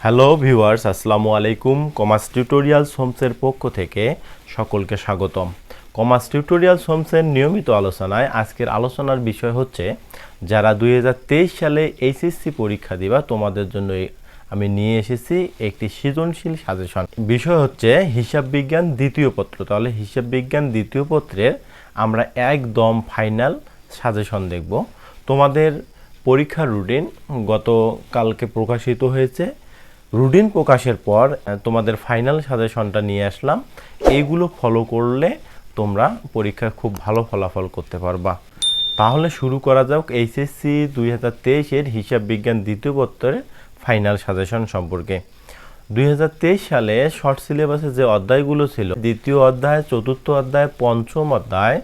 Hello viewers, আসসালামু আলাইকুম। Commerce tutorials হোমসের পক্ষ থেকে সকলকে স্বাগতম। কমার্স টিউটোরিয়ালস হোমসের নিয়মিত আলোচনায় আজকের আলোচনার বিষয় হচ্ছে যারা 2023 সালে এইচএসসি পরীক্ষা দিবা তোমাদের জন্য আমি নিয়ে এসেছি একটি সৃজনশীল সাজেশন। বিষয় হচ্ছে হিসাব বিজ্ঞান দ্বিতীয় পত্র। তাহলে হিসাব বিজ্ঞান দ্বিতীয় পত্রের আমরা একদম ফাইনাল সাজেশন দেখব। তোমাদের পরীক্ষার রুটিন গতকালকে প্রকাশিত হয়েছে। রুটিন প্রকাশের পর তোমাদের ফাইনাল সাজেশনটা নিয়ে আসলাম। এইগুলো ফলো করলে তোমরা পরীক্ষায় খুব ভালো ফলাফল করতে পারবা। তাহলে শুরু করা যাক এইচএসসি 2023-এর হিসাব বিজ্ঞান দ্বিতীয় পত্রের ফাইনাল সাজেশন সম্পর্কে। 2023 সালে শর্ট সিলেবাসে যে অধ্যায়গুলো ছিল, দ্বিতীয় অধ্যায়, চতুর্থ অধ্যায়, পঞ্চম অধ্যায়,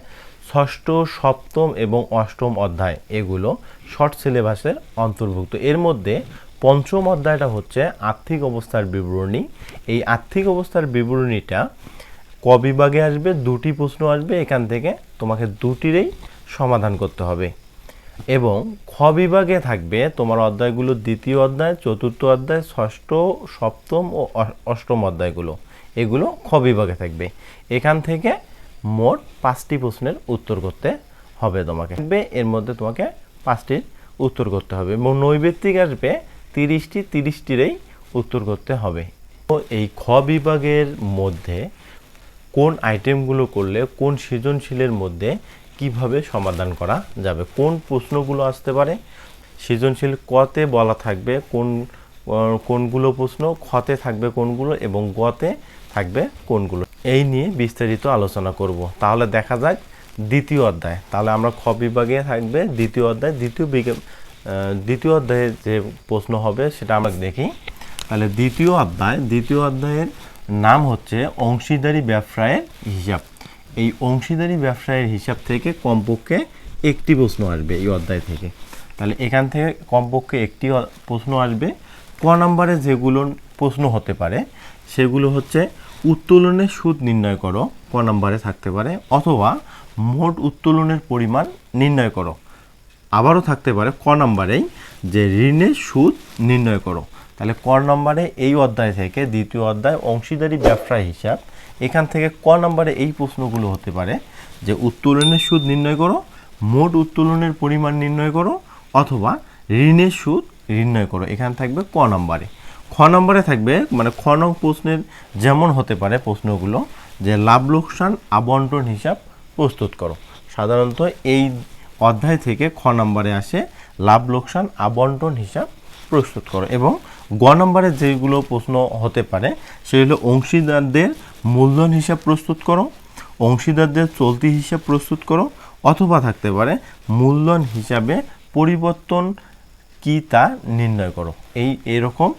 ষষ্ঠ, সপ্তম এবং অষ্টম অধ্যায়, এগুলো শর্ট সিলেবাসের অন্তর্ভুক্ত। এর মধ্যে পঞ্চম অধ্যায়টা হচ্ছে আর্থিক অবস্থার বিবরণী। এই আর্থিক অবস্থার বিবরণীটা ক বিভাগে আসবে, দুটি প্রশ্ন আসবে, এখান থেকে তোমাকে দুটিরই সমাধান করতে হবে। এবং খ বিভাগে থাকবে তোমার অধ্যায়গুলো দ্বিতীয় অধ্যায়, চতুর্থ অধ্যায়, ষষ্ঠ, সপ্তম ও অষ্টম অধ্যায়গুলো, এগুলো খ বিভাগে থাকবে। এখান থেকে মোট 5টি প্রশ্নের উত্তর করতে হবে তোমাকে। এর মধ্যে তোমাকে 5টির উত্তর করতে হবে এবং নৈবেত্তিক আসবে 30টিরই উত্তর করতে হবে। তো এই খ বিভাগের মধ্যে কোন আইটেমগুলো করলে কোন সৃজনশীলের মধ্যে কিভাবে সমাধান করা যাবে, কোন প্রশ্নগুলো আসতে পারে, সৃজনশীল কতে বলা থাকবে কোনগুলো প্রশ্ন, খতে থাকবে কোনগুলো এবং গতে থাকবে কোনগুলো, এই নিয়ে বিস্তারিত আলোচনা করব। তাহলে দেখা যাক দ্বিতীয় অধ্যায়। তাহলে আমরা খ বিভাগে থাকবে দ্বিতীয় অধ্যায়। দ্বিতীয় অধ্যায়ে যে প্রশ্ন হবে সেটা আমরা দেখি। তাহলে দ্বিতীয় অধ্যায়ের নাম হচ্ছে অংশীদারি ব্যবসায়ের হিসাব। এই অংশীদারি ব্যবসায়ের হিসাব থেকে কমপক্ষে একটি প্রশ্ন আসবে এই অধ্যায় থেকে। তাহলে এখান থেকে কমপক্ষে একটি প্রশ্ন আসবে। ক নম্বরে যেগুলো প্রশ্ন হতে পারে সেগুলো হচ্ছে উত্তোলনের সুদ নির্ণয় করো, ক নম্বরে থাকতে পারে, অথবা মোট উত্তোলনের পরিমাণ নির্ণয় করো। আবারও থাকতে পারে ক নম্বরেই যে ঋণের সুদ নির্ণয় করো। তাহলে ক নম্বরে এই অধ্যায় থেকে দ্বিতীয় অধ্যায় অংশীদারি ব্যবসায় হিসাব, এখান থেকে ক নম্বরে এই প্রশ্নগুলো হতে পারে যে উত্তোলনের সুদ নির্ণয় করো, মোট উত্তোলনের পরিমাণ নির্ণয় করো, অথবা ঋণের সুদ নির্ণয় করো। এখানে থাকবে ক নম্বরে। খ নম্বরে থাকবে মানে খ নং প্রশ্নের যেমন হতে পারে প্রশ্নগুলো যে লাভ লোকসান আবন্টন হিসাব প্রস্তুত করো। সাধারণত এই অধ্যায় থেকে খ নম্বরে আসে লাভ লোকসান আবন্টন হিসাব প্রস্তুত করো। এবং গ নম্বরে যেগুলো প্রশ্ন হতে পারে সেগুলো অংশীদারদের মূলধন হিসাব প্রস্তুত করো, অংশীদারদের চলতি হিসাব প্রস্তুত করো, অথবা থাকতে পারে মূলধন হিসাবে পরিবর্তন কি তা নির্ণয় করো। এরকম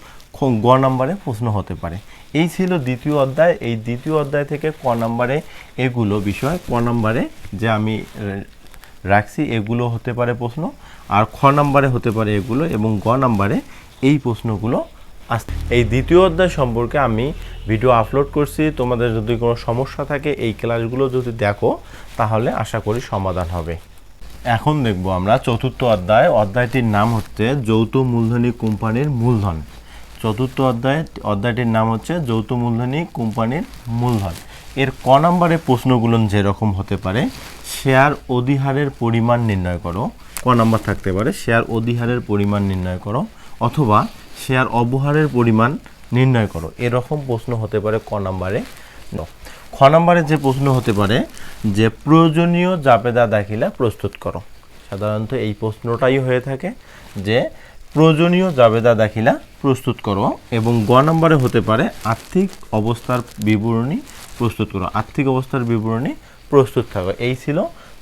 গ নম্বরে প্রশ্ন হতে পারে। এই ছিল দ্বিতীয় অধ্যায়। এই দ্বিতীয় অধ্যায় থেকে ক নম্বরে এগুলো বিষয়, ক নম্বরে যে আমি রাখছি এগুলো হতে পারে প্রশ্ন, আর খ নম্বরে হতে পারে এগুলো, এবং গ নম্বরে এই প্রশ্নগুলো আসছে। এই দ্বিতীয় অধ্যায় সম্পর্কে আমি ভিডিও আপলোড করছি। তোমাদের যদি কোনো সমস্যা থাকে এই ক্লাসগুলো যদি দেখো তাহলে আশা করি সমাধান হবে। এখন দেখব আমরা চতুর্থ অধ্যায়। অধ্যায়টির নাম হচ্ছে যৌথ মূলধনী কোম্পানির মূলধন। চতুর্থ অধ্যায়টির নাম হচ্ছে যৌথ মূলধনী কোম্পানির মূলধন। এর ক নম্বরে প্রশ্নগুলো যেরকম হতে পারে শেয়ার অধিহারের পরিমাণ নির্ণয় করো, ক নম্বর থাকতে পারে শেয়ার অধিহারের পরিমাণ নির্ণয় করো, অথবা শেয়ার অবহারের পরিমাণ নির্ণয় করো। এরকম প্রশ্ন হতে পারে ক নম্বরে। খ নম্বরে যে প্রশ্ন হতে পারে যে প্রয়োজনীয় জাবেদা দাখিলা প্রস্তুত করো। সাধারণত এই প্রশ্নটাই হয়ে থাকে যে প্রয়োজনীয় জাবেদা দাখিলা প্রস্তুত করো। এবং গ নম্বরে হতে পারে আর্থিক অবস্থার বিবরণী প্রস্তুত করো, আর্থিক অবস্থার বিবরণী প্রস্তুত থাকো। এই ছিল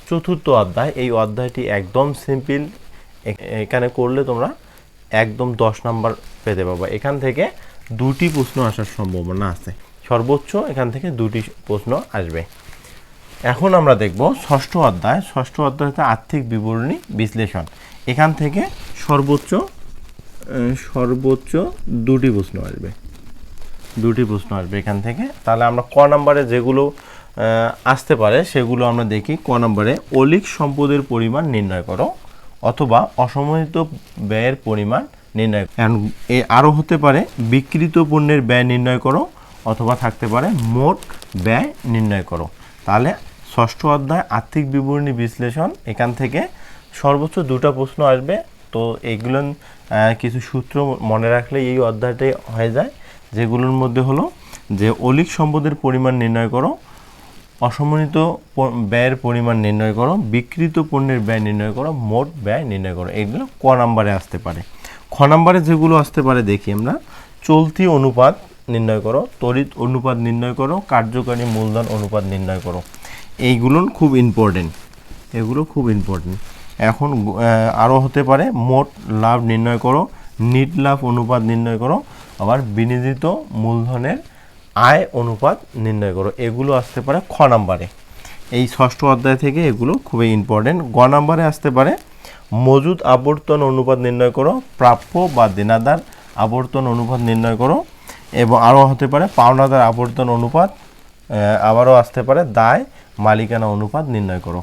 চতুর্থ অধ্যায়। এই অধ্যায়টি একদম সিম্পল, এখানে করলে তোমরা একদম 10 নম্বর পেতে পারবে। এখান থেকে দুটি প্রশ্ন আসার সম্ভাবনা আছে, সর্বোচ্চ এখান থেকে দুটি প্রশ্ন আসবে। এখন আমরা দেখব ষষ্ঠ অধ্যায়। ষষ্ঠ অধ্যায়তে আর্থিক বিবরণী বিশ্লেষণ। এখান থেকে সর্বোচ্চ দুটি প্রশ্ন আসবে এখান থেকে। তাহলে আমরা ক নম্বরে যেগুলো আসতে পারে সেগুলো আমরা দেখি। ক নম্বরে অলিক সম্পদের পরিমাণ নির্ণয় করো, অথবা অসমহিত ব্যয়ের পরিমাণ নির্ণয়। আরও হতে পারে বিক্রিত পণ্যের ব্যয় নির্ণয় করো, অথবা থাকতে পারে মোট ব্যয় নির্ণয় করো। তাহলে ষষ্ঠ অধ্যায় আর্থিক বিবরণী বিশ্লেষণ, এখান থেকে সর্বোচ্চ 2টা প্রশ্ন আসবে। তো এইগুলো কিছু সূত্র মনে রাখলে এই অধ্যায়টাই হয়ে যায়, যেগুলোর মধ্যে হলো যে অলিক সম্পদের পরিমাণ নির্ণয় করো, অসমন্বিত ব্যয়ের পরিমাণ নির্ণয় করো, বিক্রিত পণ্যের ব্যয় নির্ণয় করো, মোট ব্যয় নির্ণয় করো। এগুলো ক নাম্বারে আসতে পারে। খ নাম্বারে যেগুলো আসতে পারে দেখি আমরা, চলতি অনুপাত নির্ণয় করো, তড়িৎ অনুপাত নির্ণয় করো, কার্যকারী মূলধন অনুপাত নির্ণয় করো। এইগুলো খুব ইম্পর্টেন্ট, এগুলো খুব ইম্পর্টেন্ট। এখন আরও হতে পারে মোট লাভ নির্ণয় করো, নিট লাভ অনুপাত নির্ণয় করো, আবার বিনিয়োজিত মূলধনের আয় অনুপাত নির্ণয় করো। এগুলো আসতে পারে খ নাম্বারে। এই ষষ্ঠ অধ্যায় থেকে এগুলো খুবই ইম্পর্টেন্ট। গ নাম্বারে আসতে পারে মজুদ আবর্তন অনুপাত নির্ণয় করো, প্রাপ্য বা দেনাদার আবর্তন অনুপাত নির্ণয় করো, এবং আরও হতে পারে পাওনাদার আবর্তন অনুপাত, আবারও আসতে পারে দায় মালিকানা অনুপাত নির্ণয় করো।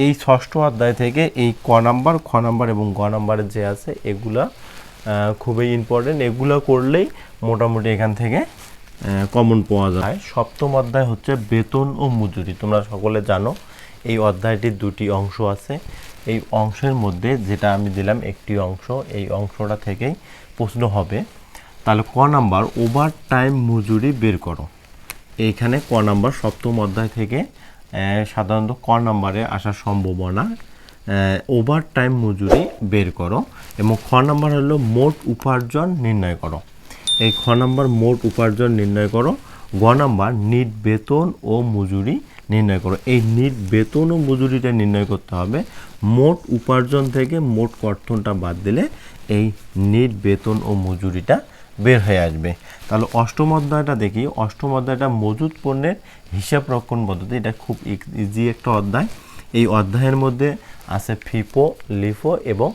এই ষষ্ঠ অধ্যায় থেকে এই ক নাম্বার, খ নাম্বার এবং গ নাম্বারের যে আছে এগুলা খুবই ইম্পর্টেন্ট। এগুলো করলেই মোটামুটি এখান থেকে কমন পাওয়া যায়। সপ্তম অধ্যায় হচ্ছে বেতন ও মজুরি। তোমরা সকলে জানো এই অধ্যায়টির 2টি অংশ আছে। এই অংশের মধ্যে যেটা আমি দিলাম একটি অংশ, এই অংশটা থেকেই প্রশ্ন হবে। তাহলে ক নাম্বার ওভার টাইম মজুরি বের করো। এইখানে ক নাম্বার সপ্তম অধ্যায় থেকে সাধারণত ক নাম্বারে আসার সম্ভাবনা। ওভার টাইম মজুরি বের করো, এবং খ নাম্বার হলো মোট উপার্জন নির্ণয় করো। এই খ নাম্বার মোট উপার্জন নির্ণয় করো। গ নাম্বার নিট বেতন ও মজুরি নির্ণয় করো। এই নিট বেতন ও মজুরিটা নির্ণয় করতে হবে। মোট উপার্জন থেকে মোট কর্তনটা বাদ দিলে এই নিট বেতন ও মজুরিটা বের হয়ে আসবে। তাহলে অষ্টম অধ্যায়টা দেখি। অষ্টম অধ্যায়টা মজুদ পণ্যের হিসাব রক্ষণ পদ্ধতি। এটা খুব ইজি একটা অধ্যায়। এই অধ্যায়ের মধ্যে আছে ফিফো, লিফো এবং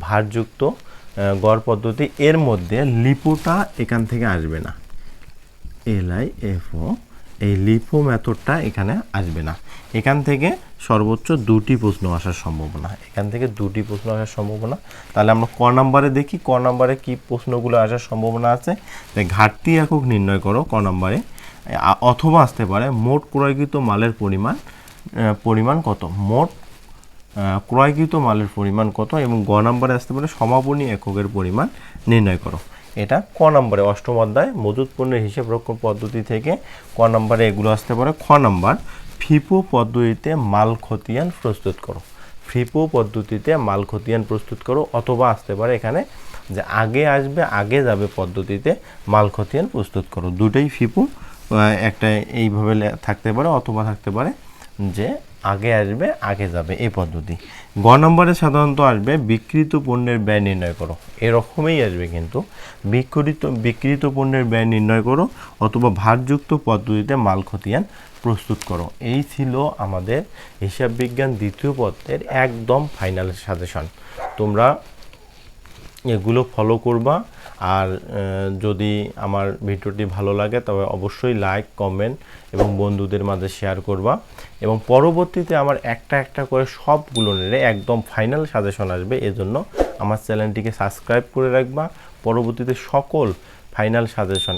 ভারযুক্ত গড় পদ্ধতি। এর মধ্যে লিপোটা এখান থেকে আসবে না, LIFO, এই লিপো মেথডটা এখানে আসবে না। এখান থেকে সর্বোচ্চ 2টি প্রশ্ন আসার সম্ভাবনা, এখান থেকে 2টি প্রশ্ন আসার সম্ভাবনা। তাহলে আমরা ক নাম্বারে দেখি, ক নাম্বারে কি প্রশ্নগুলো আসার সম্ভাবনা আছে। ঘাটতি একক নির্ণয় করো ক নাম্বারে, অথবা আসতে পারে মোট ক্রয়কৃত মালের পরিমাণ কত, মোট ক্রয়কৃত মালের পরিমাণ কত, এবং গ নাম্বারে আসতে পারে সমাপনী এককের পরিমাণ নির্ণয় করো। এটা ক নাম্বারে অষ্টম অধ্যায় মজুদ পণ্যের হিসাব রক্ষণ পদ্ধতি থেকে ক নাম্বারে এগুলো আসতে পারে। খ নাম্বার ফিফো পদ্ধতিতে মাল খতিয়ান প্রস্তুত করো। ফিফো পদ্ধতিতে মাল খতিয়ান প্রস্তুত করো, অথবা আসতে পারে এখানে যে আগে আসবে আগে যাবে পদ্ধতিতে মাল খতিয়ান প্রস্তুত করো। দুটোই ফিফো, একটা এইভাবে থাকতে পারে, অথবা থাকতে পারে যে আগে আসবে আগে যাবে এই পদ্ধতি। গ নম্বরে সাধারণত আসবে বিক্রিত পণ্যের ব্যয় নির্ণয় করো, এরকমই আসবে কিন্তু বিক্রিত পণ্যের ব্যয় নির্ণয় করো, অথবা ভারযুক্ত পদ্ধতিতে মাল খতিয়ান প্রস্তুত করো। এই ছিল আমাদের হিসাব বিজ্ঞান দ্বিতীয় পত্রের একদম ফাইনাল সাজেশন। তোমরা এগুলো ফলো করবা। আর যদি আমার ভিডিওটি ভালো লাগে তবে অবশ্যই লাইক, কমেন্ট এবং বন্ধুদের মাঝে শেয়ার করবা। এবং পরবর্তীতে আমার একটা একটা করে সবগুলো নিয়ে একদম ফাইনাল সাজেশন আসবে, এজন্য আমার চ্যানেলটিকে সাবস্ক্রাইব করে রাখবা। পরবর্তীতে সকল ফাইনাল সাজেশন